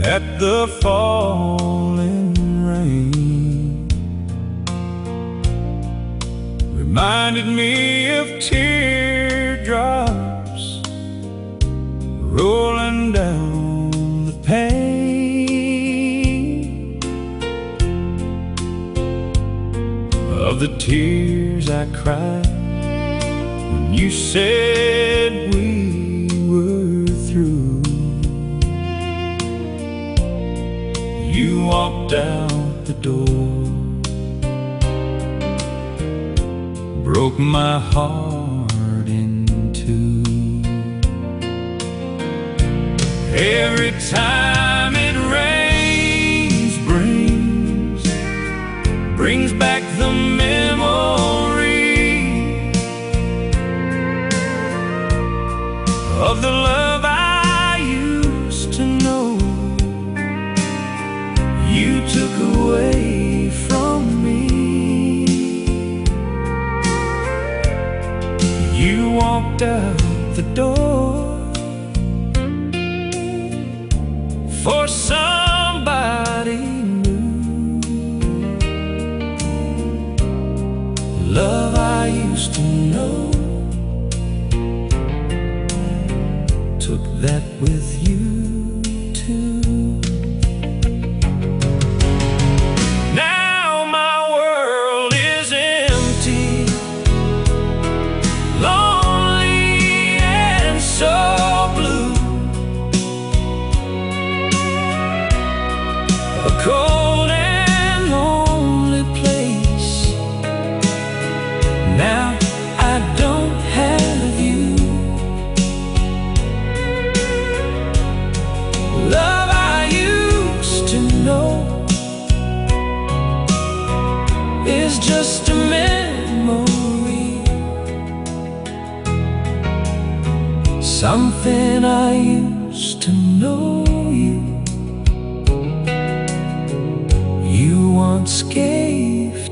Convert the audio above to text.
at the falling rain reminded me of teardrops rolling down the pane of the tears I cried when you said we were through. You walked out the door, broke my heart in two. Every time it rains, brings back the memory of the love I used to know. You took away from me. You walked out the door for somebody new. Love I used to know took that with you too. Now my world is empty, lonely and so blue. A cold and lonely place. Now I don't have you. Love I used to know is just a memory, something I used to know you once gave